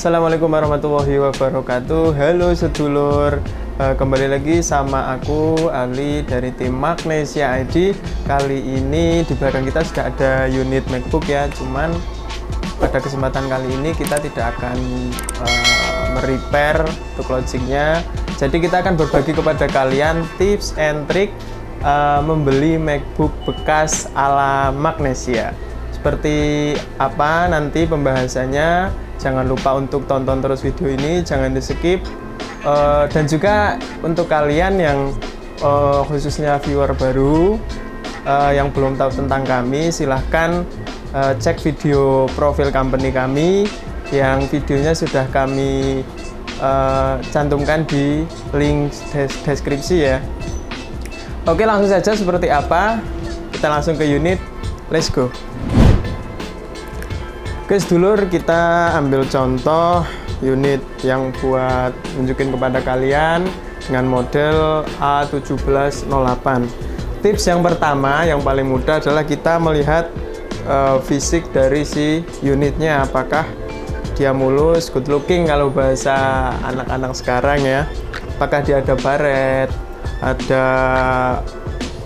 Assalamualaikum warahmatullahi wabarakatuh. Halo sedulur, kembali lagi sama aku Ali dari tim Magnesia ID. Kali ini di belakang kita sudah ada unit MacBook ya. Cuman pada kesempatan kali ini kita tidak akan merepair untuk logiknya. Jadi kita akan berbagi kepada kalian tips and trick membeli MacBook bekas ala Magnesia. Seperti apa nanti pembahasannya, jangan lupa untuk tonton terus video ini, jangan di skip. Dan juga untuk kalian yang khususnya viewer baru yang belum tahu tentang kami, silahkan cek video profil company kami yang videonya sudah kami cantumkan di link deskripsi ya. Oke, langsung saja seperti apa, kita langsung ke unit, let's go. Oke sedulur, kita ambil contoh unit yang buat nunjukin kepada kalian dengan model A1708. Tips yang pertama, yang paling mudah adalah kita melihat fisik dari si unitnya, apakah dia mulus, good looking kalau bahasa anak-anak sekarang ya. Apakah dia ada baret, ada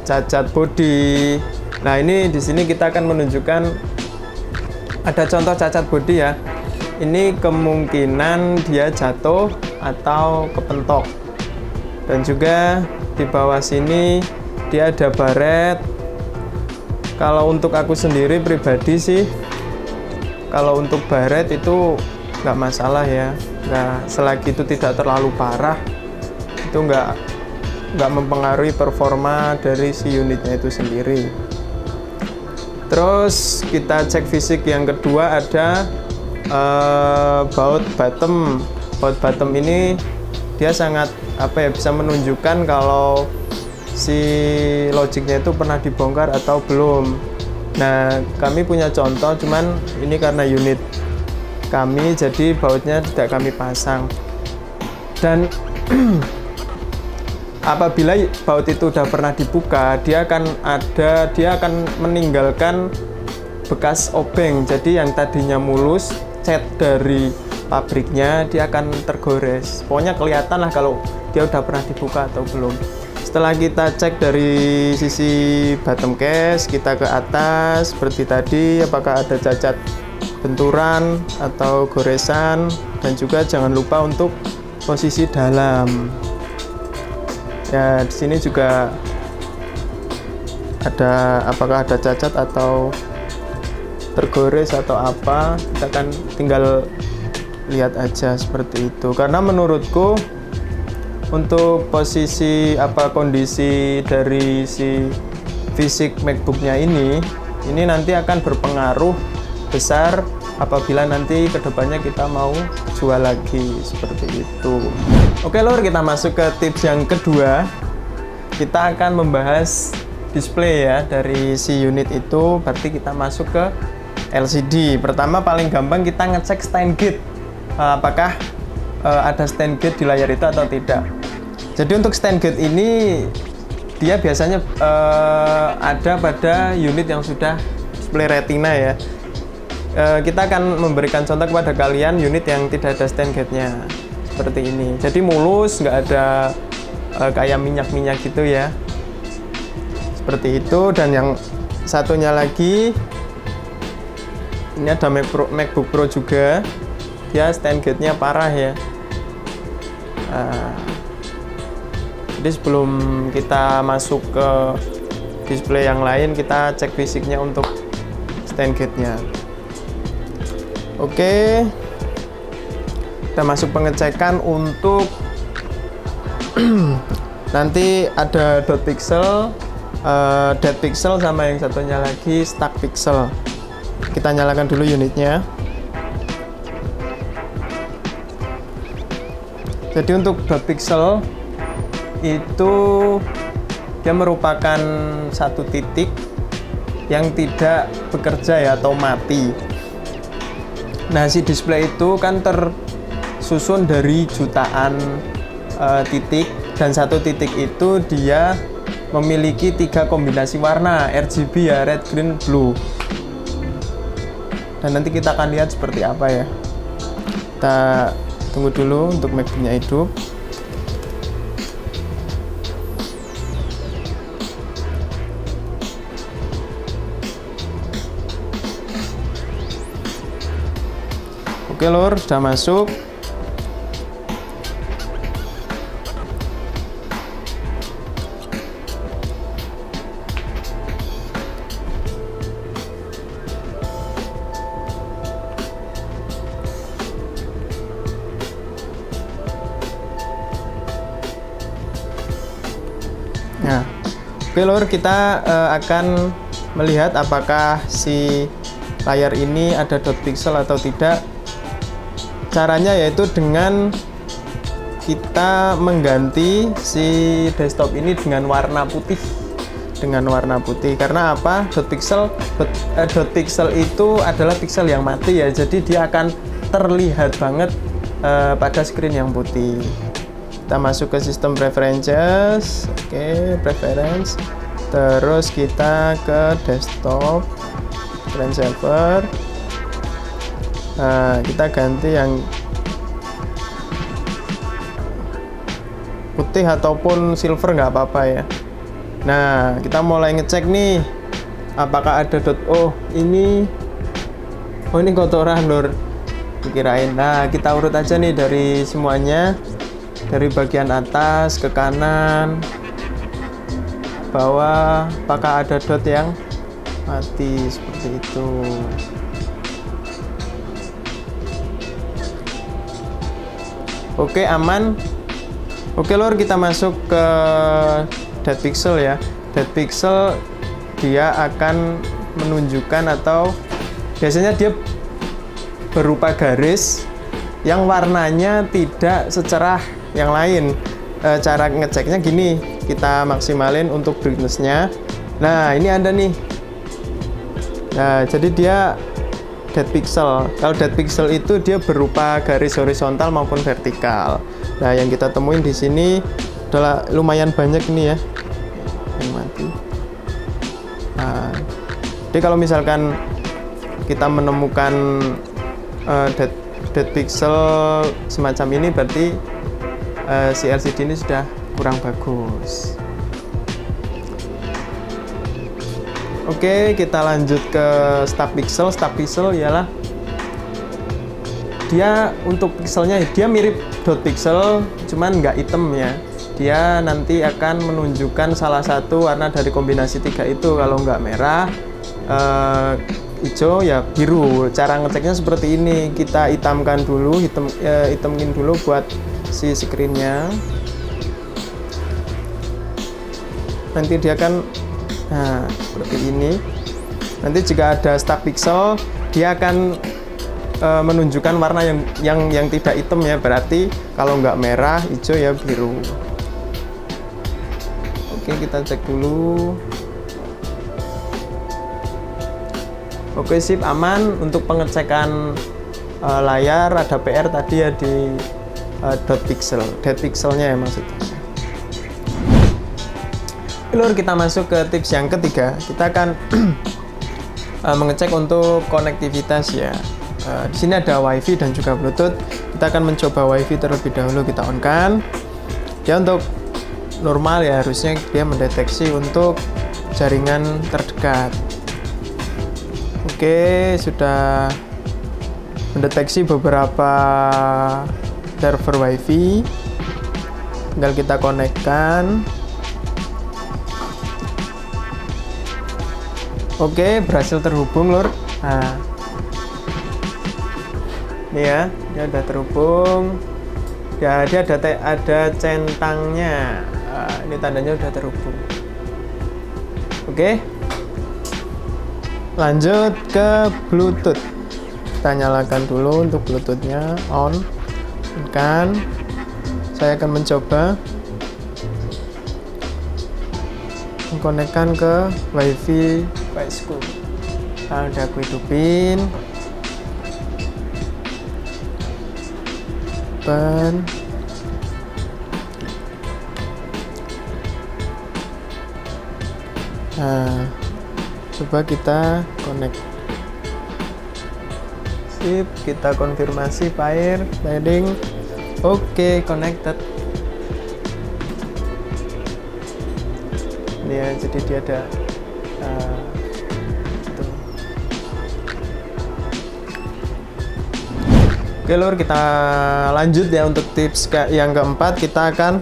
cacat body. Nah, ini di sini kita akan menunjukkan ada contoh cacat body ya. Ini kemungkinan dia jatuh atau kepentok. Dan juga di bawah sini dia ada baret. Kalau untuk aku sendiri pribadi sih, kalau untuk baret itu nggak masalah ya. Nggak, selagi itu tidak terlalu parah, itu nggak mempengaruhi performa dari si unitnya itu sendiri. Terus kita cek fisik yang kedua, ada baut bottom. Baut bottom ini dia sangat bisa menunjukkan kalau si logiknya itu pernah dibongkar atau belum. Nah, kami punya contoh, cuman ini karena unit kami jadi bautnya tidak kami pasang. Dan apabila baut itu sudah pernah dibuka, dia akan meninggalkan bekas obeng. Jadi yang tadinya mulus, cat dari pabriknya, dia akan tergores. Pokoknya kelihatan lah kalau dia udah pernah dibuka atau belum. Setelah kita cek dari sisi bottom case, kita ke atas seperti tadi, apakah ada cacat benturan atau goresan, dan juga jangan lupa untuk posisi dalam. Ya, di sini juga ada, apakah ada cacat atau tergores atau apa, kita kan tinggal lihat aja seperti itu. Karena menurutku untuk posisi kondisi dari si fisik MacBooknya ini nanti akan berpengaruh besar apabila nanti kedepannya kita mau jual lagi seperti itu. Oke lor, kita masuk ke tips yang kedua. Kita akan membahas display ya dari si unit itu. Berarti kita masuk ke LCD. Pertama paling gampang kita ngecek stand gate, apakah ada stand gate di layar itu atau tidak. Jadi untuk stand gate ini dia biasanya ada pada unit yang sudah display retina ya. Kita akan memberikan contoh kepada kalian unit yang tidak ada stand gate-nya seperti ini. Jadi mulus, nggak ada kayak minyak-minyak gitu ya, seperti itu. Dan yang satunya lagi, ini ada MacBook Pro juga, dia stand gate-nya parah ya. Jadi sebelum kita masuk ke display yang lain, kita cek fisiknya untuk stand gate-nya. Oke, kita masuk pengecekan untuk nanti ada dot pixel, dead pixel, sama yang satunya lagi stuck pixel. Kita nyalakan dulu unitnya. Jadi untuk dot pixel itu dia merupakan satu titik yang tidak bekerja ya, atau mati. Nah, si display itu kan tersusun dari jutaan titik, dan satu titik itu dia memiliki 3 kombinasi warna RGB ya, red, green, blue. Dan nanti kita akan lihat seperti apa ya. Kita tunggu dulu untuk MacBook-nya hidup. Oke lor, sudah masuk. Nah, oke lor, kita akan melihat apakah si layar ini ada dot pixel atau tidak. Caranya yaitu dengan kita mengganti si desktop ini dengan warna putih. Karena apa? Dot pixel itu adalah pixel yang mati ya. Jadi dia akan terlihat banget pada screen yang putih. Kita masuk ke sistem preferences. Oke, preference. Terus kita ke desktop screensaver. Nah, kita ganti yang putih ataupun silver nggak apa-apa ya. Nah, kita mulai ngecek nih apakah ada dot. Ini kotoran lur, dikirain. Nah, kita urut aja nih dari semuanya, dari bagian atas ke kanan, bawah, apakah ada dot yang mati seperti itu. Oke, aman. Oke lor, kita masuk ke dead pixel ya. Dead pixel dia akan menunjukkan atau biasanya dia berupa garis yang warnanya tidak secerah yang lain. Cara ngeceknya gini, kita maksimalin untuk brightness-nya. Nah, ini ada nih. Nah, jadi dia dead pixel. Kalau dead pixel itu dia berupa garis horizontal maupun vertikal. Nah, yang kita temuin di sini adalah lumayan banyak nih ya yang mati. Nah, jadi kalau misalkan kita menemukan dead pixel semacam ini, berarti si LCD ini sudah kurang bagus. Oke, kita lanjut ke stub pixel. Stub pixel ialah dia untuk pixelnya dia mirip dot pixel, cuman nggak hitam ya. Dia nanti akan menunjukkan salah satu warna dari kombinasi tiga itu. Kalau nggak merah, hijau ya biru. Cara ngeceknya seperti ini, kita hitamkan dulu, hitamin dulu buat si screennya. Nanti dia akan seperti ini. Nanti jika ada stub pixel, dia akan menunjukkan warna yang tidak hitam ya. Berarti kalau nggak merah, hijau ya biru. Oke, kita cek dulu. Oke, sip, aman. Untuk pengecekan layar ada PR tadi ya di dot pixel, dead pixelnya ya maksudnya. Lur, kita masuk ke tips yang ketiga. Kita akan mengecek untuk konektivitas ya. Di sini ada WiFi dan juga Bluetooth. Kita akan mencoba WiFi terlebih dahulu, kita on kan. Ya, untuk normal ya harusnya dia mendeteksi untuk jaringan terdekat. Oke, sudah mendeteksi beberapa server WiFi. Tinggal kita konekkan. Oke, berhasil terhubung lur. Nah, ini ya, dia udah terhubung. Ya, dia ada centangnya. Nah, ini tandanya udah terhubung. Oke, lanjut ke Bluetooth. Kita nyalakan dulu untuk Bluetoothnya, on kan. Saya akan mencoba mengkonekkan ke WiFi School. Nah, udah aku hidupin. Open. Nah, coba kita connect. Sip, kita konfirmasi pairing. Oke, connected. Ini ya, jadi dia ada itu. Oke lur, kita lanjut ya untuk tips yang keempat. Kita akan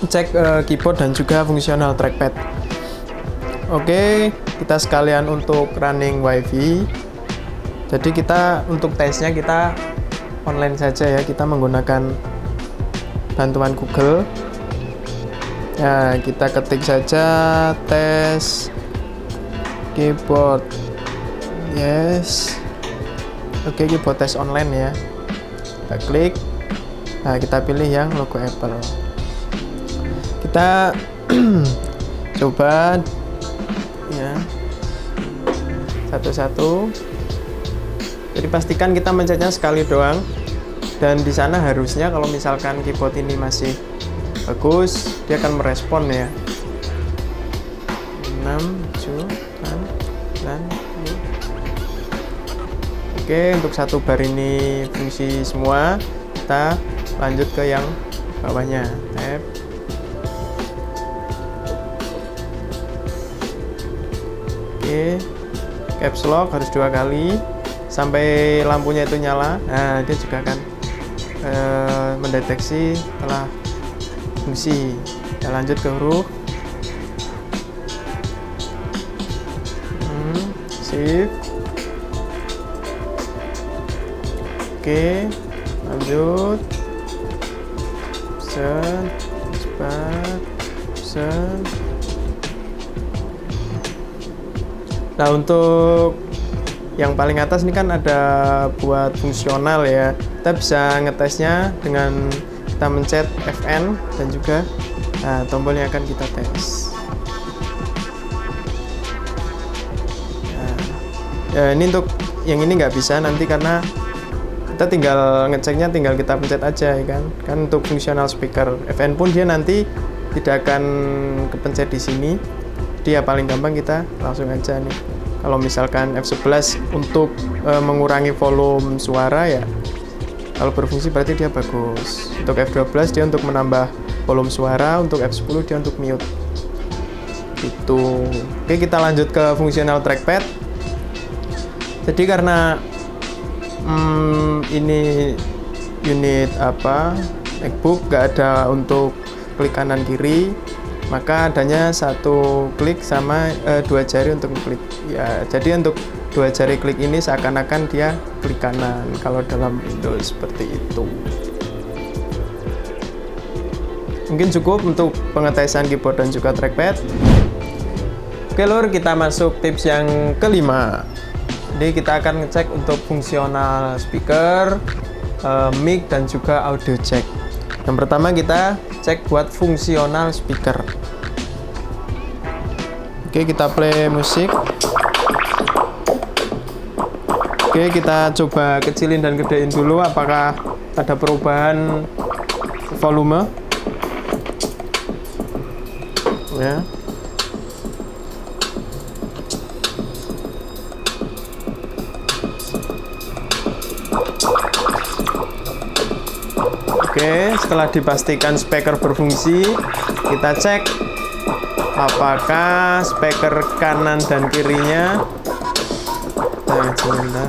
cek keyboard dan juga fungsional trackpad. Oke, kita sekalian untuk running wifi. Jadi kita untuk tesnya kita online saja ya, kita menggunakan bantuan Google. Nah, kita ketik saja tes keyboard. Yes. Oke, keyboard tes online ya. Kita klik. Nah, kita pilih yang logo Apple. Kita coba ya satu-satu. Jadi pastikan kita mencetnya sekali doang, dan di sana harusnya kalau misalkan keyboard ini masih bagus, dia akan merespon ya. 6, 7, 8, 9. Oke, untuk satu bar ini fungsi semua. Kita lanjut ke yang bawahnya. Tab. Oke, caps lock harus 2 kali sampai lampunya itu nyala. Nah, dia juga akan mendeteksi telah fungsi. Kita lanjut ke huruf. Shift. Oke, lanjut. Set. Nah, untuk yang paling atas ini kan ada buat fungsional ya. Kita bisa ngetesnya dengan kita mencet Fn dan juga tombol yang akan kita tes. Ya, ini untuk yang ini nggak bisa nanti karena kita tinggal ngeceknya, tinggal kita pencet aja ya kan. Kan untuk fungsional speaker Fn pun dia nanti tidak akan kepencet di sini. Dia paling gampang kita langsung aja nih. Kalau misalkan F11 untuk mengurangi volume suara ya, kalau berfungsi berarti dia bagus. Untuk F12 dia untuk menambah volume suara, untuk F10 dia untuk mute. Gitu. Oke, kita lanjut ke fungsional trackpad. Jadi karena ini unit MacBook gak ada untuk klik kanan kiri, maka adanya satu klik sama 2 jari untuk klik ya. Jadi untuk 2 jari klik ini seakan-akan dia klik kanan kalau dalam Windows seperti itu. Mungkin cukup untuk pengetesan keyboard dan juga trackpad. Oke lur, kita masuk tips yang kelima. Jadi kita akan ngecek untuk fungsional speaker, mic dan juga audio jack. Yang pertama kita cek buat fungsional speaker. Oke, kita play musik. Oke, kita coba kecilin dan gedein dulu apakah ada perubahan volume. Ya. Oke, setelah dipastikan speaker berfungsi, kita cek apakah speaker kanan dan kirinya sebentar.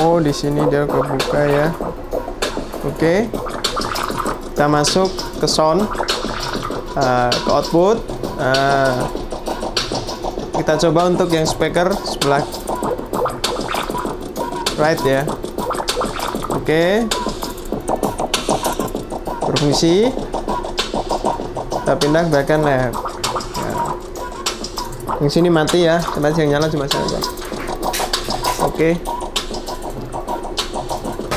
Oh, di sini dia kebuka ya. Oke, kita masuk ke sound, ke output. Kita coba untuk yang speaker sebelah right ya. Oke, berfungsi. Kita pindah ke bagian left ya. Yang sini mati ya, karena yang nyala cuma saya. Oke,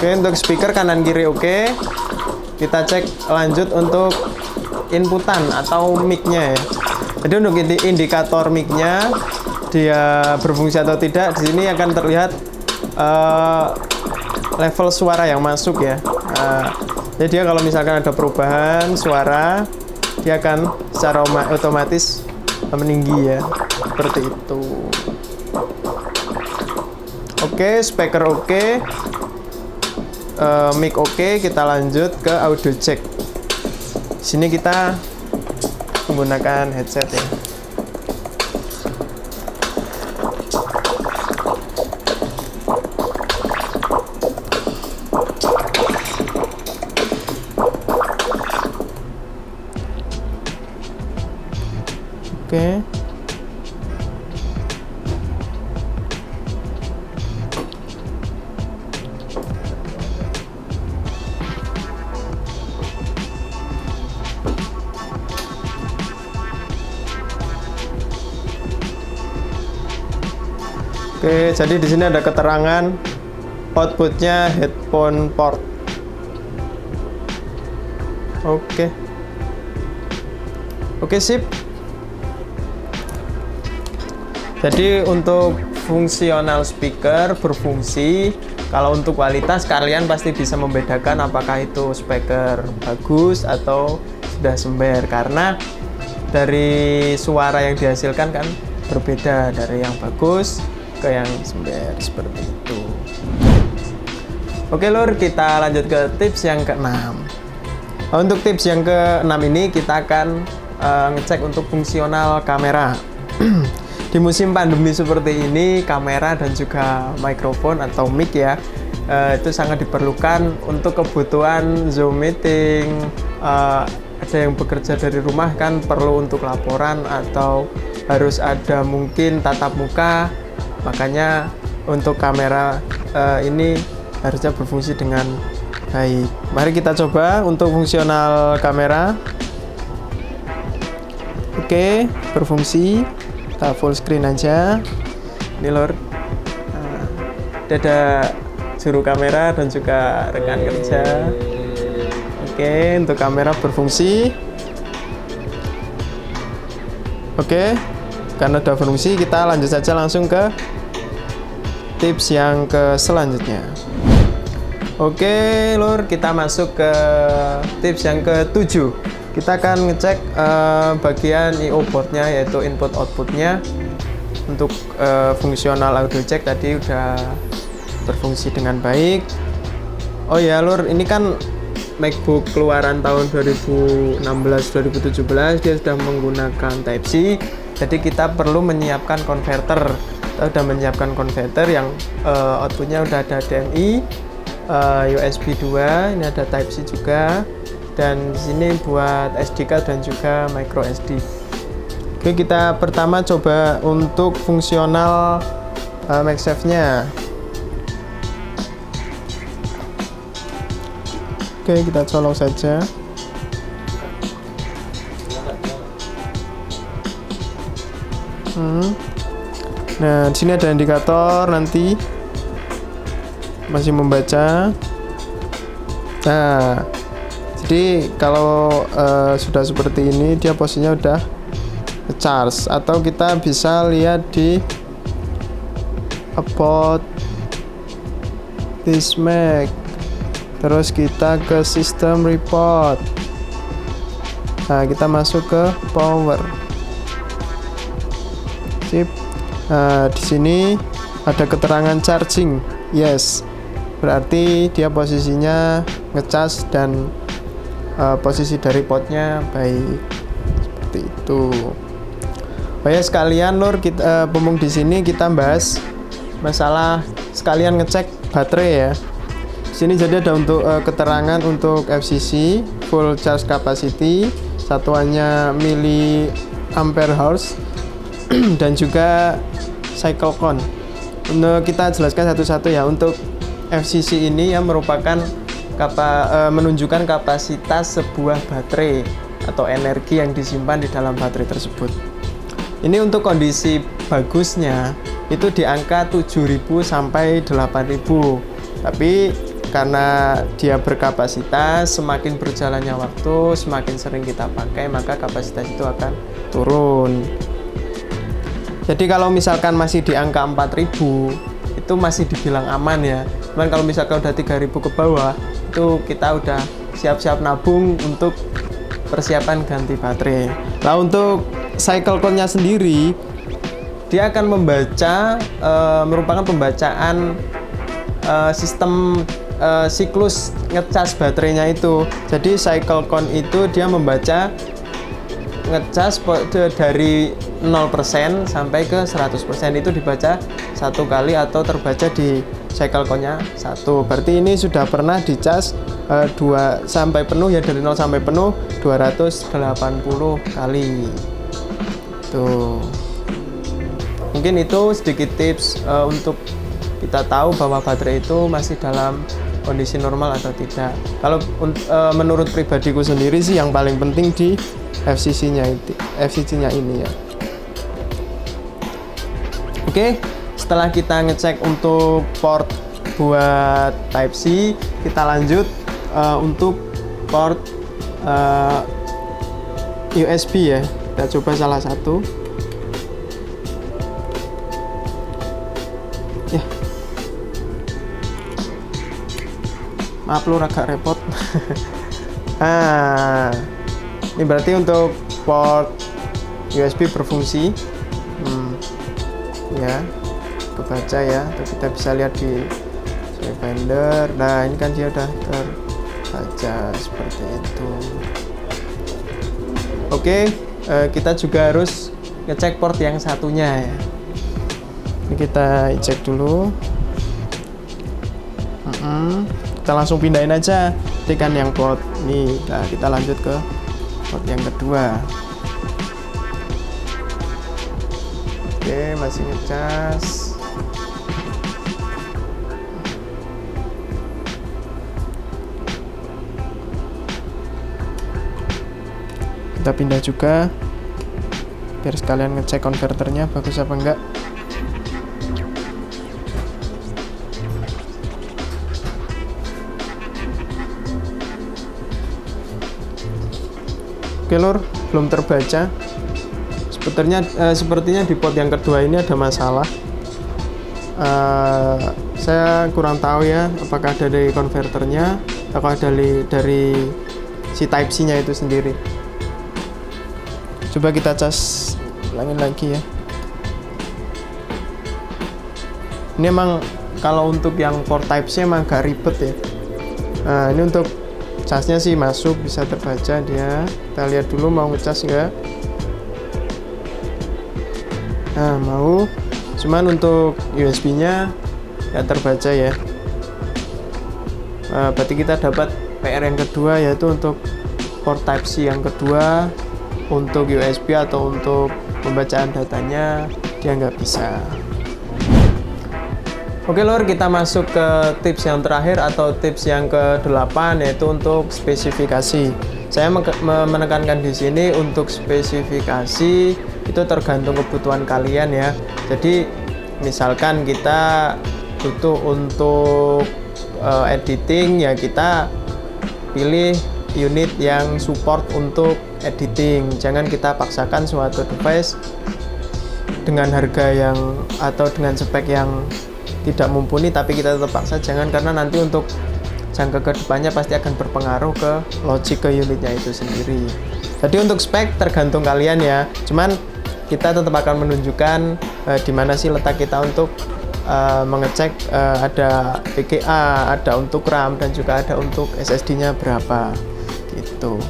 untuk speaker kanan kiri oke. Kita cek lanjut untuk inputan atau mic-nya ya. Jadi untuk indikator mic-nya dia berfungsi atau tidak, di sini akan terlihat level suara yang masuk ya. Jadi dia kalau misalkan ada perubahan suara, dia akan secara otomatis meninggi ya, seperti itu. Oke, speaker oke, mic oke, kita lanjut ke audio check. Di sini kita menggunakan headset ya. Oke. Oke, jadi di sini ada keterangan outputnya headphone port. Oke. Oke, sip. Jadi untuk fungsional speaker berfungsi, kalau untuk kualitas kalian pasti bisa membedakan apakah itu speaker bagus atau sudah sember, karena dari suara yang dihasilkan kan berbeda dari yang bagus ke yang sember, seperti itu. Oke lur, kita lanjut ke tips yang ke-6. Untuk tips yang ke-6 ini kita akan ngecek untuk fungsional kamera. Di musim pandemi seperti ini, kamera dan juga mikrofon atau mic ya, itu sangat diperlukan untuk kebutuhan Zoom meeting. Ada yang bekerja dari rumah kan perlu untuk laporan atau harus ada mungkin tatap muka, makanya untuk kamera ini harusnya berfungsi dengan baik. Mari kita coba untuk fungsional kamera. Oke, berfungsi. Kita full screen aja. Ini lor, ada juru kamera dan juga rekan kerja. Oke, untuk kamera berfungsi. Oke, karena udah berfungsi, kita lanjut saja langsung ke tips yang ke selanjutnya. Oke lor, kita masuk ke tips yang ke-7. Kita akan ngecek bagian I/O boardnya, yaitu input outputnya. Untuk fungsional audio check tadi udah berfungsi dengan baik. Oh ya lur, ini kan MacBook keluaran tahun 2016-2017, dia sudah menggunakan Type-C. Jadi kita perlu menyiapkan konverter. Kita sudah menyiapkan konverter yang outputnya udah ada HDMI, USB 2, ini ada Type-C juga. Dan di sini buat SD card dan juga micro SD. Oke, kita pertama coba untuk fungsional MagSafe-nya. Oke, kita colok saja. Nah, di sini ada indikator nanti masih membaca. Nah, jadi kalau sudah seperti ini, dia posisinya udah charge. Atau kita bisa lihat di about this Mac, terus kita ke system report. Nah, kita masuk ke power. Sip. Nah, di sini ada keterangan charging. Yes, berarti dia posisinya ngecas dan posisi dari potnya baik, seperti itu. Oh ya sekalian lur, kita mumpung di sini kita bahas masalah sekalian ngecek baterai ya. Di sini jadi ada untuk keterangan untuk FCC full charge capacity, satuannya milliampere hours dan juga cycle count. Untuk kita jelaskan satu-satu ya. Untuk FCC ini yang merupakan menunjukkan kapasitas sebuah baterai atau energi yang disimpan di dalam baterai tersebut. Ini untuk kondisi bagusnya itu di angka 7.000 sampai 8.000. Tapi karena dia berkapasitas, semakin berjalannya waktu, semakin sering kita pakai, maka kapasitas itu akan turun. Jadi kalau misalkan masih di angka 4.000, itu masih dibilang aman ya. Cuman kalau misalkan udah 3.000 ke bawah, itu kita udah siap-siap nabung untuk persiapan ganti baterai. Nah, untuk cycle count-nya sendiri, dia akan membaca, merupakan pembacaan sistem siklus ngecas baterainya itu. Jadi cycle count itu dia membaca ngecas dari 0% sampai ke 100% itu dibaca satu kali atau terbaca di cycle count-nya 1. Berarti ini sudah pernah dicas 2 sampai penuh ya, dari 0 sampai penuh 280 kali. Tuh. Mungkin itu sedikit tips untuk kita tahu bahwa baterai itu masih dalam kondisi normal atau tidak. Kalau menurut pribadiku sendiri sih yang paling penting di FCC-nya ini ya. Oke, setelah kita ngecek untuk port buat Type C, kita lanjut untuk port USB ya. Kita coba salah satu. Ya. Maaf lur, agak repot. Ini berarti untuk port USB berfungsi. Ya, kebaca ya. Kita bisa lihat di Finder. Nah, ini kan dia udah terbaca seperti itu. Oke, kita juga harus ngecek port yang satunya ya. Ini kita cek dulu. Kita langsung pindahin aja, tekan yang port ini. Nah, kita lanjut ke port yang kedua. Oke, masih ngecas. Kita pindah juga biar sekalian ngecek konverternya bagus apa enggak. Oke lur, belum terbaca. Sepertinya di port yang kedua ini ada masalah. Saya kurang tahu ya, apakah ada dari konverternya atau ada dari si Type C-nya itu sendiri. Coba kita cas ulangin lagi ya. Ini emang kalau untuk yang port Type C emang agak ribet ya. Nah, ini untuk casnya sih masuk, bisa terbaca dia. Kita lihat dulu mau ngecas enggak. Nah, mau. Cuman untuk USB-nya ya terbaca ya. Berarti kita dapat PR yang kedua, yaitu untuk port Type C yang kedua. Untuk USB atau untuk pembacaan datanya dia nggak bisa. Oke lor, kita masuk ke tips yang terakhir atau tips yang ke-8, yaitu untuk spesifikasi. Saya menekankan di sini untuk spesifikasi itu tergantung kebutuhan kalian ya. Jadi misalkan kita butuh untuk editing ya, kita pilih unit yang support untuk editing. Jangan kita paksakan suatu device dengan harga yang atau dengan spek yang tidak mumpuni tapi kita tetap paksa, jangan, karena nanti untuk jangka kedepannya pasti akan berpengaruh ke logic ke unitnya itu sendiri. Jadi untuk spek tergantung kalian ya, cuman kita tetap akan menunjukkan di mana sih letak kita untuk mengecek ada VGA, ada untuk RAM dan juga ada untuk SSD-nya berapa gitu.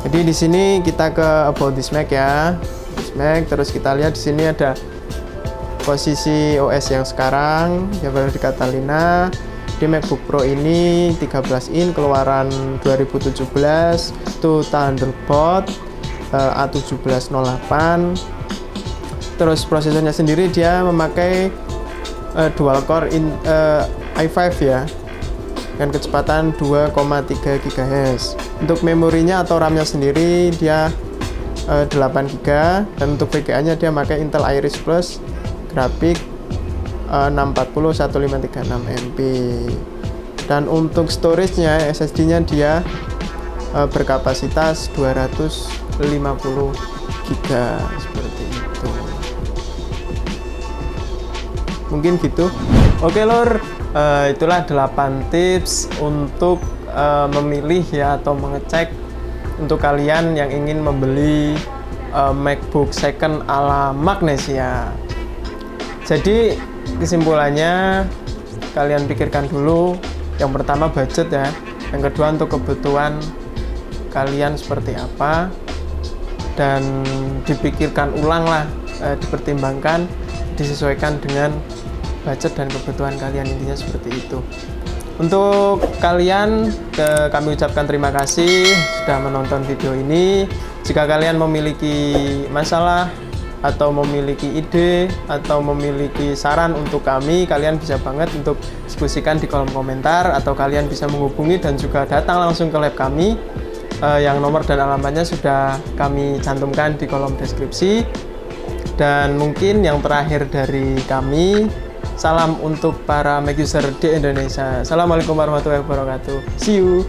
Jadi di sini kita ke About This Mac ya, This Mac, terus kita lihat di sini ada posisi OS yang sekarang ya, baru di Catalina. Di MacBook Pro ini 13 in keluaran 2017, itu Thunderbolt A1708. Terus prosesornya sendiri dia memakai dual core i5 ya, dengan kecepatan 2,3 GHz. Untuk memorinya atau RAM-nya sendiri dia 8 GB, dan untuk VGA-nya dia pakai Intel Iris Plus grafik 640 1536 MB. Dan untuk storage-nya, SSD-nya dia berkapasitas 250 GB seperti itu. Mungkin gitu. Oke lor, itulah 8 tips untuk memilih ya atau mengecek untuk kalian yang ingin membeli MacBook second ala Magnesia. Jadi kesimpulannya kalian pikirkan dulu, yang pertama budget ya, yang kedua untuk kebutuhan kalian seperti apa, dan dipikirkan ulang lah, dipertimbangkan, disesuaikan dengan budget dan kebutuhan kalian, intinya seperti itu. Untuk kalian, kami ucapkan terima kasih sudah menonton video ini. Jika kalian memiliki masalah atau memiliki ide atau memiliki saran untuk kami, kalian bisa banget untuk diskusikan di kolom komentar, atau kalian bisa menghubungi dan juga datang langsung ke lab kami, yang nomor dan alamatnya sudah kami cantumkan di kolom deskripsi. Dan mungkin yang terakhir dari kami, salam untuk para Mac user di Indonesia. Assalamualaikum warahmatullahi wabarakatuh. See you.